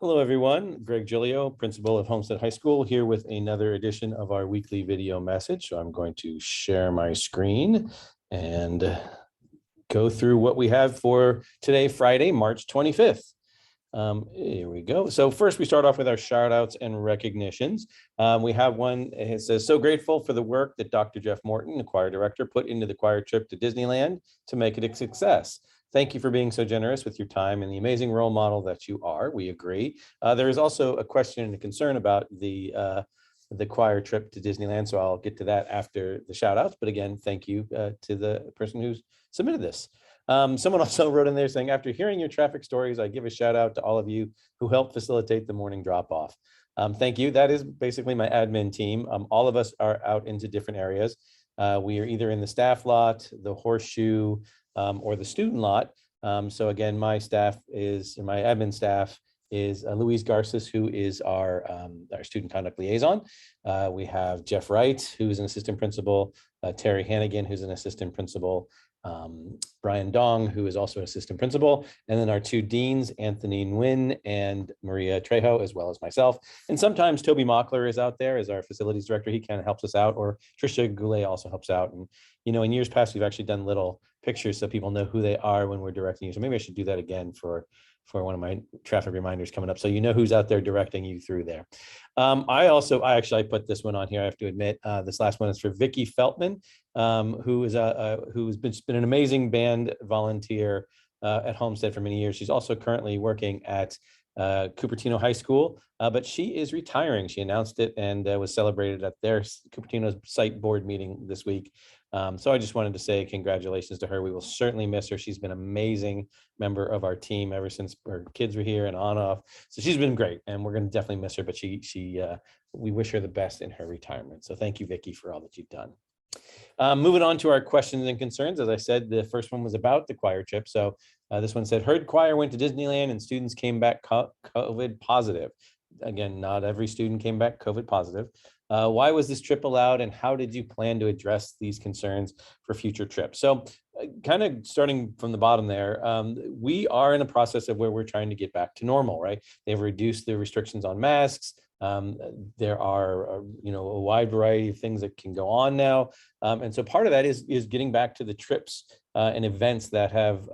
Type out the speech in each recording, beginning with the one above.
Hello, everyone. Greg Giglio, principal of Homestead High School, here with another edition of our weekly video message. So I'm going to share my screen and go through what we have for today, Friday, March 25th. Here we go. So first we start off with our shout outs and recognitions. We have one, it says, so grateful for the work that Dr. Jeff Morton, the choir director, put into the choir trip to Disneyland to make it a success. Thank you for being so generous with your time and the amazing role model that you are. We agree. There is also a question and a concern about the choir trip to Disneyland. So I'll get to that after the shout outs. But again, thank you to the person who's submitted this. Someone also wrote in there saying, after hearing your traffic stories, I give a shout out to all of you who helped facilitate the morning drop off. Thank you. That is basically my admin team. All of us are out into different areas. We are either in the staff lot, the horseshoe, or the student lot. So again, my admin staff is Louise Garces, who is our student conduct liaison. We have Jeff Wright, who is an assistant principal, Terry Hannigan, who's an assistant principal, Brian Dong, who is also an assistant principal, and then our two deans, Anthony Nguyen and Maria Trejo, as well as myself. And sometimes Toby Mockler is out there as our facilities director. He kind of helps us out, or Trisha Goulet also helps out. And, you know, in years past, we've actually done little pictures so people know who they are when we're directing you. So maybe I should do that again for one of my traffic reminders coming up, so you know who's out there directing you through there. I put this one on here, I have to admit. This last one is for Vicky Feltman, who's been an amazing band volunteer at Homestead for many years. She's also currently working at Cupertino High School, but she is retiring. She announced it and was celebrated at their Cupertino's site board meeting this week. So I just wanted to say congratulations to her. We will certainly miss her. She's been an amazing member of our team ever since her kids were here and on off. So she's been great, and we're going to definitely miss her, but we wish her the best in her retirement. So thank you, Vicki, for all that you've done. Moving on to our questions and concerns. As I said, the first one was about the choir trip. So this one said, heard choir went to Disneyland and students came back COVID positive. Again, not every student came back COVID positive. Why was this trip allowed, and how did you plan to address these concerns for future trips? So kind of starting from the bottom there, we are in a process of where we're trying to get back to normal, right? They've reduced the restrictions on masks. There are, a wide variety of things that can go on now. And so part of that is getting back to the trips and events that have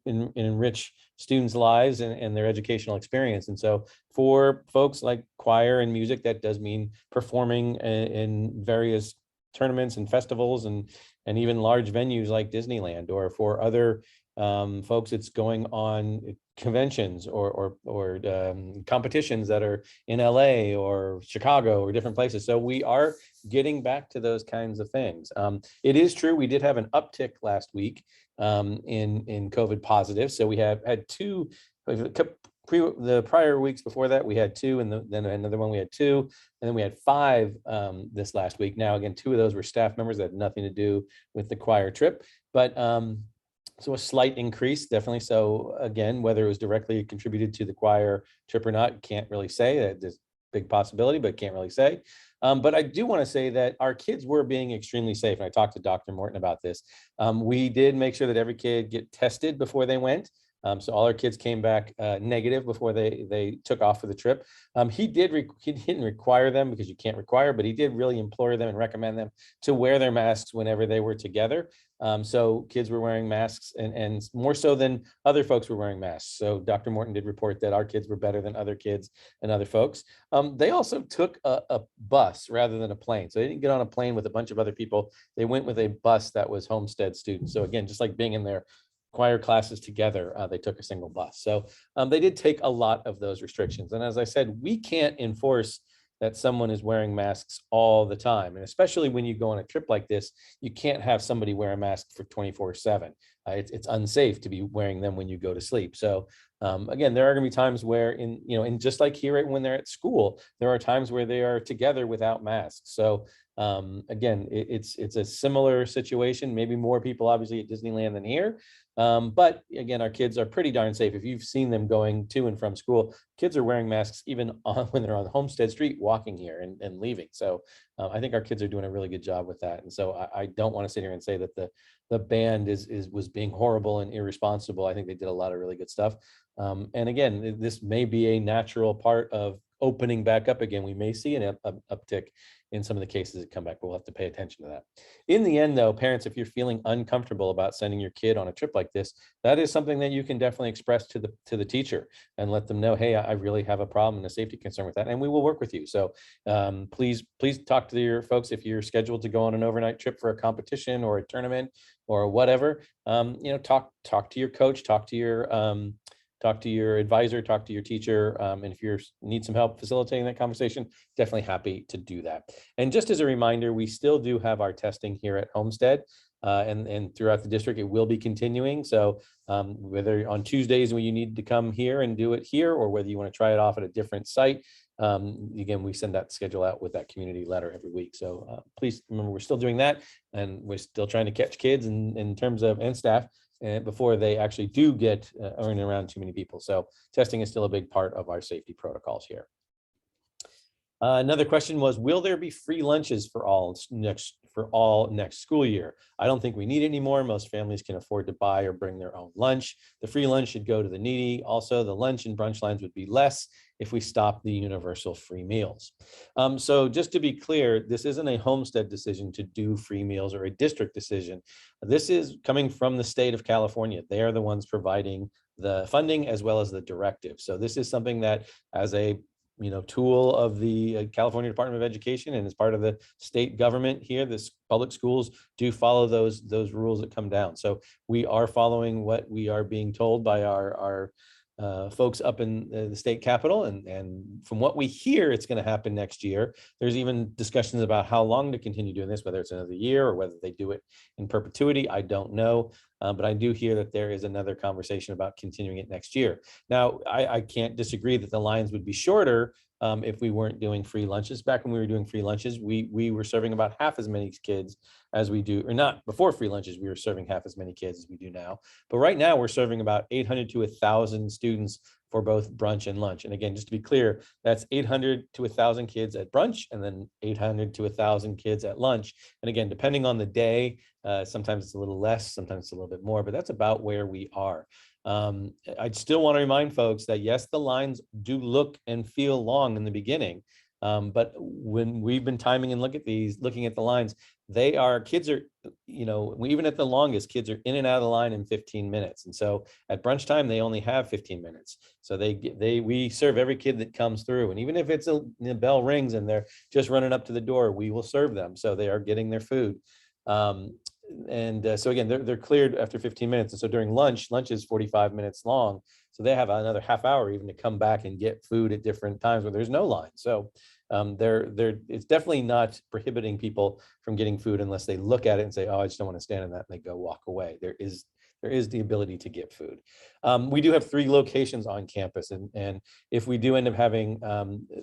enrich students' lives and their educational experience. And so for folks like choir and music, that does mean performing in various tournaments and festivals and even large venues like Disneyland. Or for other folks, it's going on conventions or competitions that are in LA or Chicago or different places. So we are getting back to those kinds of things. It is true, we did have an uptick last week in COVID positive. So we had two, the prior weeks before that, we had two, and then another one we had two, and then we had five this last week. Now, again, two of those were staff members that had nothing to do with the choir trip, but so a slight increase, definitely. So again, whether it was directly contributed to the choir trip or not, can't really say. There's a big possibility, but can't really say. But I do want to say that our kids were being extremely safe. And I talked to Dr. Morton about this. We did make sure that every kid get tested before they went. So all our kids came back negative before they took off for the trip. He didn't require them, because you can't require, but he did really implore them and recommend them to wear their masks whenever they were together. So kids were wearing masks, and more so than other folks were wearing masks. So Dr. Morton did report that our kids were better than other kids and other folks. They also took a bus rather than a plane. So they didn't get on a plane with a bunch of other people. They went with a bus that was Homestead students. So again, just like being in their choir classes together, they took a single bus. So they did take a lot of those restrictions. And as I said, we can't enforce that someone is wearing masks all the time. And especially when you go on a trip like this, you can't have somebody wear a mask for 24/7. It's unsafe to be wearing them when you go to sleep. So again, there are going to be times where and just like here when they're at school, there are times where they are together without masks. So Again, it's a similar situation, maybe more people obviously at Disneyland than here. But again, our kids are pretty darn safe. If you've seen them going to and from school, kids are wearing masks even when they're on Homestead Street walking here and leaving. So I think our kids are doing a really good job with that. And so I don't want to sit here and say that the band was being horrible and irresponsible. I think they did a lot of really good stuff. And again, this may be a natural part of opening back up again. We may see an uptick in some of the cases that come back, but we'll have to pay attention to that. In the end, though, parents, if you're feeling uncomfortable about sending your kid on a trip like this, that is something that you can definitely express to the teacher and let them know, hey, I really have a problem and a safety concern with that, and we will work with you. So please talk to your folks if you're scheduled to go on an overnight trip for a competition or a tournament or whatever. Talk to your coach, talk to your advisor, talk to your teacher. And if you need some help facilitating that conversation, definitely happy to do that. And just as a reminder, we still do have our testing here at Homestead and throughout the district, it will be continuing. So whether on Tuesdays when you need to come here and do it here, or whether you want to try it off at a different site, again, we send that schedule out with that community letter every week. So please remember, we're still doing that, and we're still trying to catch kids in terms of, and staff, and before they actually do get around too many people. So testing is still a big part of our safety protocols here. Another question was, will there be free lunches for all next school year? I don't think we need it anymore. Most families can afford to buy or bring their own lunch. The free lunch should go to the needy. Also, the lunch and brunch lines would be less if we stop the universal free meals. So just to be clear, this isn't a Homestead decision to do free meals or a district decision. This is coming from the state of California. They are the ones providing the funding as well as the directive. So this is something that, as a tool of the California Department of Education and as part of the state government here, this public schools do follow those rules that come down. So we are following what we are being told by our folks up in the state capitol, and from what we hear, it's going to happen next year. There's even discussions about how long to continue doing this, whether it's another year or whether they do it in perpetuity. I don't know, but I do hear that there is another conversation about continuing it next year. Now, I can't disagree that the lines would be shorter if we weren't doing free lunches. Back when we were doing free lunches, we were serving about half as many kids as we do, or not before free lunches, we were serving half as many kids as we do now. But right now we're serving about 800 to 1,000 students for both brunch and lunch. And again, just to be clear, that's 800 to 1,000 kids at brunch and then 800 to 1,000 kids at lunch. And again, depending on the day, sometimes it's a little less, sometimes it's a little bit more, but that's about where we are. I'd still want to remind folks that yes, the lines do look and feel long in the beginning. But when we've been timing and looking at the lines, kids are, even at the longest, kids are in and out of the line in 15 minutes. And so at brunch time, they only have 15 minutes. So we serve every kid that comes through. And even if the bell rings and they're just running up to the door, we will serve them. So they are getting their food. So again, they're cleared after 15 minutes. And so during lunch is 45 minutes long. So they have another half hour even to come back and get food at different times where there's no line. So it's definitely not prohibiting people from getting food unless they look at it and say, oh, I just don't want to stand in that, and they go walk away. There is the ability to get food. We do have 3 locations on campus, and if we do end up having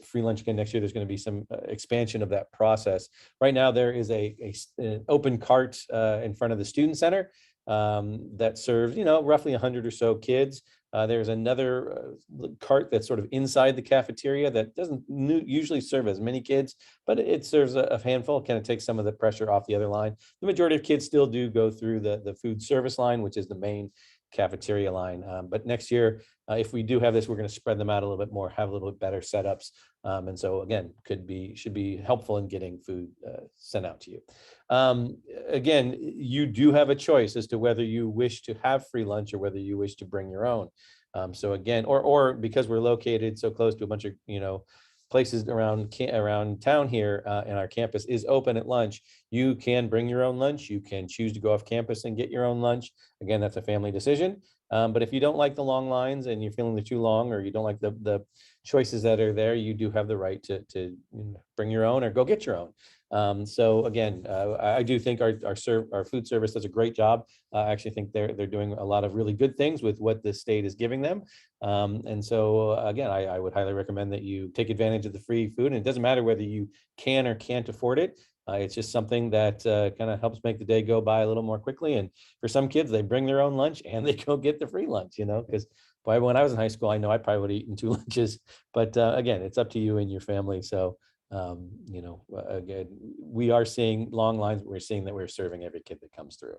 free lunch again next year, there's going to be some expansion of that process. Right now, there is an open cart in front of the student center that serves, roughly 100 or so kids. There's another cart that's sort of inside the cafeteria that doesn't usually serve as many kids, but it serves a handful, kind of takes some of the pressure off the other line. The majority of kids still do go through the food service line, which is the main cafeteria line. But next year, if we do have this, we're going to spread them out a little bit more, have a little bit better setups. And so again, should be helpful in getting food sent out to you. Again, you do have a choice as to whether you wish to have free lunch or whether you wish to bring your own. So again, or because we're located so close to a bunch of, places around town here, and our campus is open at lunch, you can bring your own lunch. You can choose to go off campus and get your own lunch. Again, that's a family decision. But if you don't like the long lines and you're feeling they're too long, or you don't like the choices that are there, you do have the right to bring your own or go get your own. So again, I do think our food service does a great job. I actually think they're doing a lot of really good things with what the state is giving them. And so again, I would highly recommend that you take advantage of the free food. And it doesn't matter whether you can or can't afford it. It's just something that kind of helps make the day go by a little more quickly. And for some kids, they bring their own lunch and they go get the free lunch, because when I was in high school, I know I probably would have eaten 2 lunches. But again, it's up to you and your family. So, again, we are seeing long lines. We're seeing that we're serving every kid that comes through.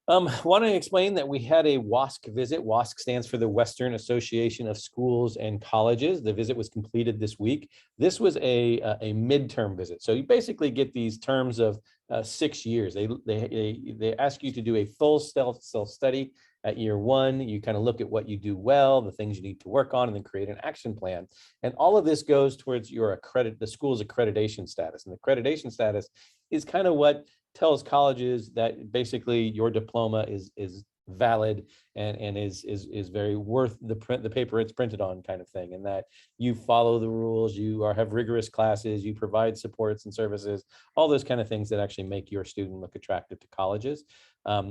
Want to explain that we had a WASC visit. WASC stands for the Western Association of Schools and Colleges. The visit was completed this week. This was a midterm visit. So you basically get these terms of 6 years. They ask you to do a full self-study at year 1. You kind of look at what you do well, the things you need to work on, and then create an action plan. And all of this goes towards the school's accreditation status. And the accreditation status is kind of what tells colleges that basically your diploma is valid and is very worth the paper it's printed on, kind of thing, and that you follow the rules, you have rigorous classes, you provide supports and services, all those kind of things that actually make your student look attractive to colleges.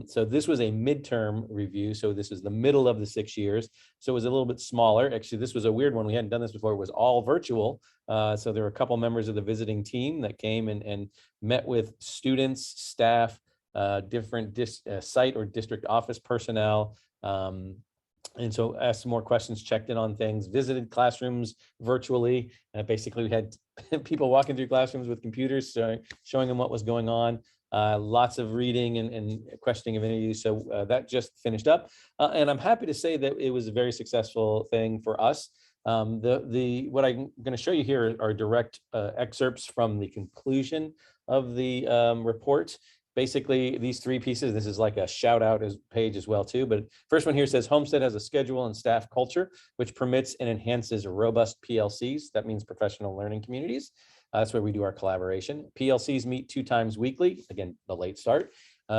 So this was a midterm review. So this is the middle of the 6 years. So it was a little bit smaller. Actually, this was a weird one. We hadn't done this before. It was all virtual. So there were a couple members of the visiting team that came and met with students, staff, different site or district office personnel. And so asked some more questions, checked in on things, visited classrooms virtually. Basically, we had people walking through classrooms with computers, showing them what was going on. Lots of reading and questioning of interviews. So that just finished up. And I'm happy to say that it was a very successful thing for us. What I'm going to show you here are direct excerpts from the conclusion of the report. Basically, these 3 pieces, this is like a shout out page as well too, but first one here says Homestead has a schedule and staff culture which permits and enhances robust PLCs. That means professional learning communities. That's where we do our collaboration. PLCs meet 2 times weekly, again, the late start.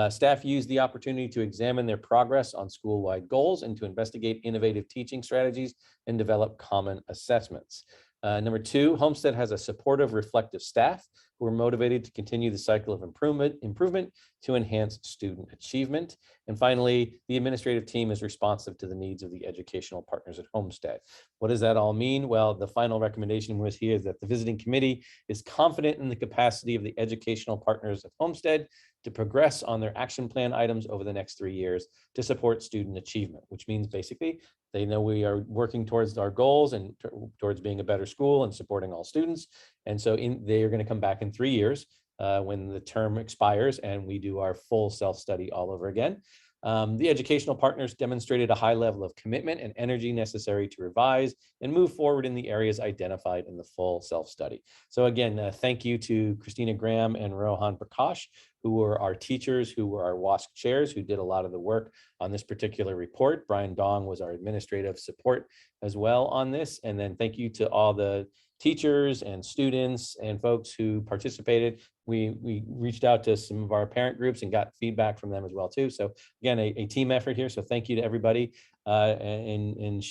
Staff use the opportunity to examine their progress on school-wide goals and to investigate innovative teaching strategies and develop common assessments. Number 2, Homestead has a supportive, reflective staff who are motivated to continue the cycle of improvement to enhance student achievement. And finally, the administrative team is responsive to the needs of the educational partners at Homestead. What does that all mean? Well, the final recommendation was here that the visiting committee is confident in the capacity of the educational partners at Homestead to progress on their action plan items over the next 3 years to support student achievement, which means basically they know we are working towards our goals and towards being a better school and supporting all students. And so they are going to come back in 3 years when the term expires and we do our full self-study all over again. The educational partners demonstrated a high level of commitment and energy necessary to revise and move forward in the areas identified in the full self-study. So again, thank you to Christina Graham and Rohan Prakash, who were our teachers, who were our WASC chairs, who did a lot of the work on this particular report. Brian Dong was our administrative support as well on this. And then thank you to all the teachers and students and folks who participated. We reached out to some of our parent groups and got feedback from them as well too. So again, a team effort here. So thank you to everybody in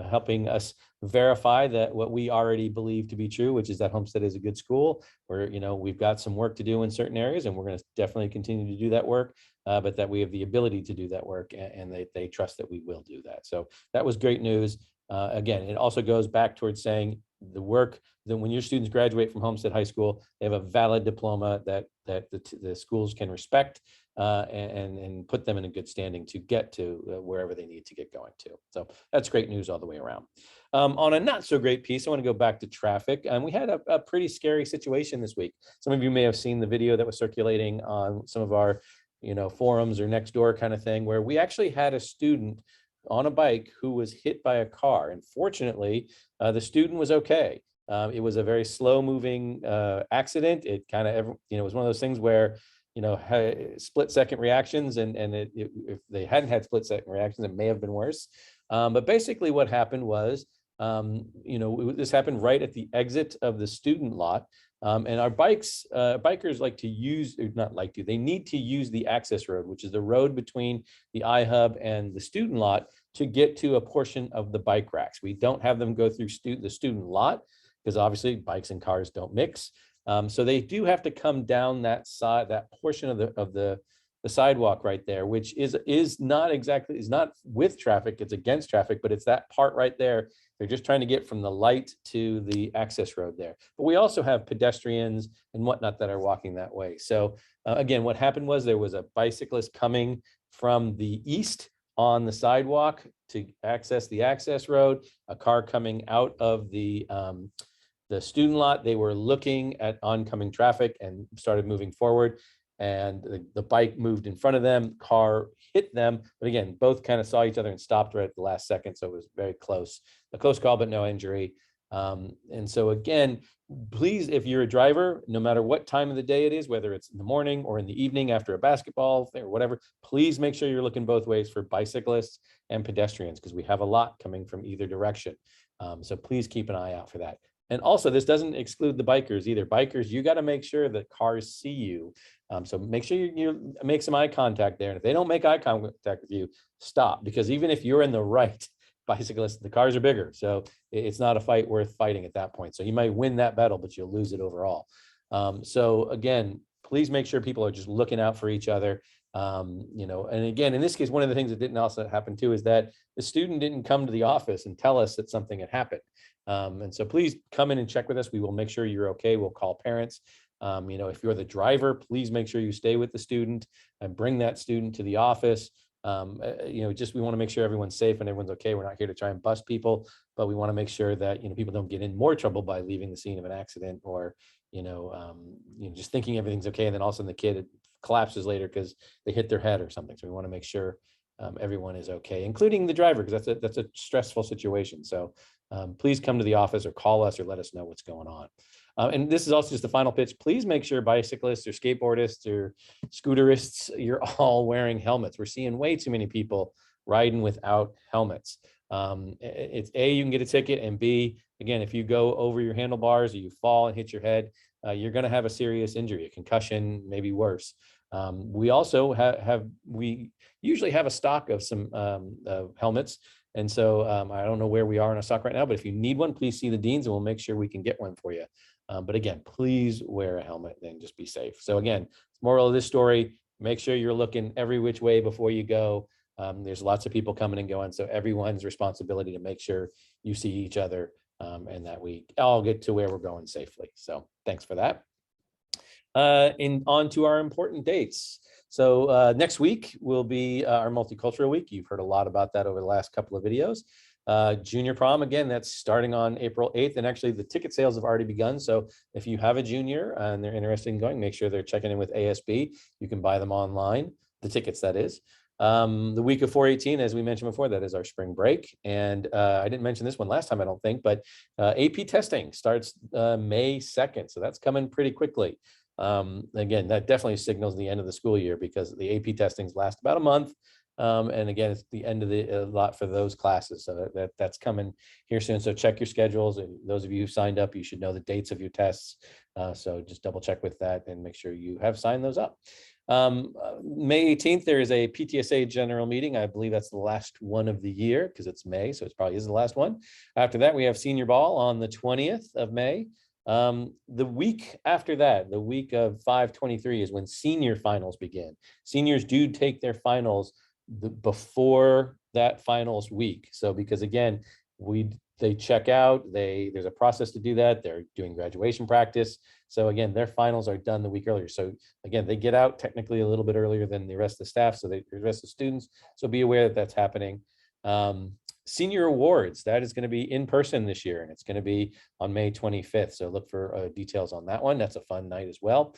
helping us verify that what we already believe to be true, which is that Homestead is a good school. Where we've got some work to do in certain areas, and we're going to definitely continue to do that work. But that we have the ability to do that work, and they trust that we will do that. So that was great news. Again, it also goes back towards saying the work that when your students graduate from Homestead High School, they have a valid diploma that the schools can respect and put them in a good standing to get to wherever they need to get going to. So that's great news all the way around. On a not so great piece, I want to go back to traffic. And we had a pretty scary situation this week. Some of you may have seen the video that was circulating on some of our forums or next door kind of thing, where we actually had a student on a bike who was hit by a car. And fortunately, the student was okay. It was a very slow moving accident. It kind of, was one of those things where, had split second reactions, and if they hadn't had split second reactions, it may have been worse. But basically what happened was, this happened right at the exit of the student lot. And our bikers like to use, or not like to, they need to use the access road, which is the road between the iHub and the student lot to get to a portion of the bike racks. We don't have them go through the student lot because obviously bikes and cars don't mix. So they do have to come down that side, that portion of the the sidewalk right there, which is not exactly, is not with traffic, it's against traffic, but it's that part right there. They're just trying to get from the light to the access road there. But we also have pedestrians and whatnot that are walking that way. So again, what happened was there was a bicyclist coming from the east on the sidewalk to access the access road, a car coming out of the student lot. They were looking at oncoming traffic and started moving forward, and the bike moved in front of them, car hit them, but again, both kind of saw each other and stopped right at the last second, so it was very close, a close call, but no injury. And so again, please, if you're a driver, no matter what time of the day it is, whether it's in the morning or in the evening after a basketball thing or whatever, please make sure you're looking both ways for bicyclists and pedestrians, because we have a lot coming from either direction. So please keep an eye out for that. And also, this doesn't exclude the bikers either. Bikers, you got to make sure that cars see you. So make sure you make some eye contact there. And if they don't make eye contact with you, stop. Because even if you're in the right, bicyclists, the cars are bigger. So it's not a fight worth fighting at that point. So you might win that battle, but you'll lose it overall. So again, please make sure people are just looking out for each other. And again, in this case, one of the things that didn't also happen too is that the student didn't come to the office and tell us that something had happened. And so please come in and check with us. We will make sure you're okay. We'll call parents. If you're the driver, please make sure you stay with the student and bring that student to the office. Just we want to make sure everyone's safe and everyone's okay. We're not here to try and bust people, but we want to make sure that, people don't get in more trouble by leaving the scene of an accident or, just thinking everything's okay. And then all of a sudden the kid collapses later because they hit their head or something. So we want to make sure everyone is okay, including the driver, because that's a stressful situation. So please come to the office or call us or let us know what's going on. And this is also just the final pitch. Please make sure bicyclists or skateboardists or scooterists, you're all wearing helmets. We're seeing way too many people riding without helmets. It's A, you can get a ticket, and B, again, if you go over your handlebars or you fall and hit your head, you're going to have a serious injury, a concussion, maybe worse. We also we usually have a stock of some helmets. And so I don't know where we are in a stock right now, but if you need one, please see the deans and we'll make sure we can get one for you. But again, please wear a helmet and just be safe. So again, moral of this story, make sure you're looking every which way before you go. There's lots of people coming and going, so everyone's responsibility to make sure you see each other and that we all get to where we're going safely. So thanks for that. On to our important dates. So next week will be our Multicultural Week. You've heard a lot about that over the last couple of videos. Junior prom, again, that's starting on April 8th. And actually the ticket sales have already begun. So if you have a junior and they're interested in going, make sure they're checking in with ASB. You can buy them online, the tickets that is. The week of 4/18, as we mentioned before, that is our spring break. And I didn't mention this one last time, I don't think, but AP testing starts May 2nd. So that's coming pretty quickly. Again, that definitely signals the end of the school year because the AP testings last about a month. And again, it's the end of the lot for those classes. So that's coming here soon. So check your schedules. And those of you who signed up, you should know the dates of your tests. So just double check with that and make sure you have signed those up. May 18th, there is a PTSA general meeting. I believe that's the last one of the year because it's May. So it probably is the last one. After that, we have senior ball on the 20th of May. The week after that, the week of 5/23 is when senior finals begin. Seniors do take their finals before that finals week. So because again, they check out, there's a process to do that. They're doing graduation practice. So again, their finals are done the week earlier. So again, they get out technically a little bit earlier than the rest of the staff. So the rest of the students. So be aware that that's happening. Senior awards, that is going to be in person this year, and it's going to be on May 25th. So look for details on that one. That's a fun night as well.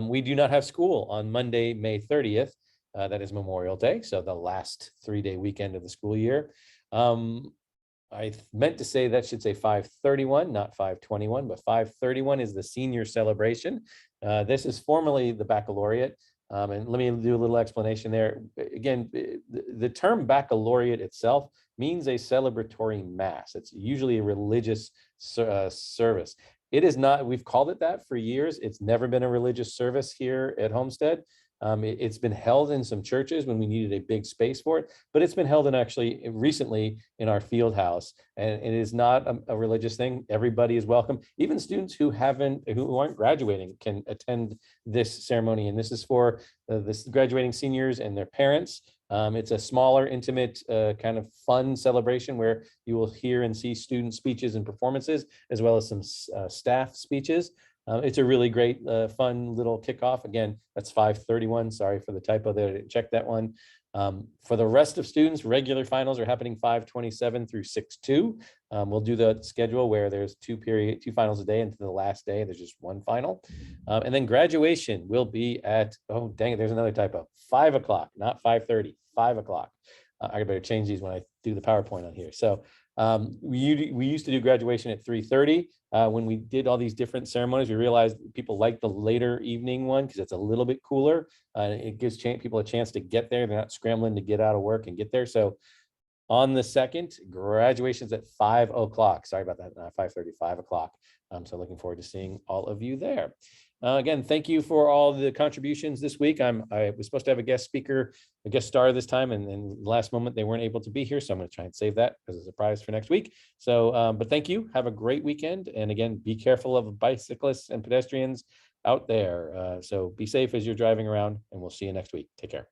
We do not have school on Monday, May 30th. That is Memorial Day, so the last 3-day weekend of the school year. I meant to say that should say 5/31, not 5/21, but 5/31 is the senior celebration. This is formally the baccalaureate. And let me do a little explanation there. Again, the term baccalaureate itself means a celebratory mass. It's usually a religious service. It is not, we've called it that for years. It's never been a religious service here at Homestead. It's been held in some churches when we needed a big space for it, but it's been held in actually recently in our field house. And it is not a religious thing. Everybody is welcome. Even students who aren't graduating can attend this ceremony. And this is for this graduating seniors and their parents. It's a smaller, intimate, kind of fun celebration where you will hear and see student speeches and performances, as well as some staff speeches. It's a really great, fun little kickoff. Again, that's 5:31. Sorry for the typo there. I didn't check that one. For the rest of students, regular finals are happening 5:27 through 6:2. We'll do the schedule where there's two finals a day, and to the last day, there's just one final. And then graduation will be at, oh, dang it, there's another typo, 5 o'clock, not 5:30, 5 o'clock. I better change these when I do the PowerPoint on here. So we used to do graduation at 3:30. When we did all these different ceremonies, we realized people like the later evening one because it's a little bit cooler. It gives people a chance to get there. They're not scrambling to get out of work and get there. So on the 2nd, graduation's at 5 o'clock. Sorry about that, 5:30, 5 o'clock. So looking forward to seeing all of you there. Again, thank you for all the contributions this week. I was supposed to have a guest speaker, a guest star this time, and last moment they weren't able to be here. So I'm going to try and save that as a surprise for next week. So, but thank you. Have a great weekend. And again, be careful of bicyclists and pedestrians out there. So be safe as you're driving around, and we'll see you next week. Take care.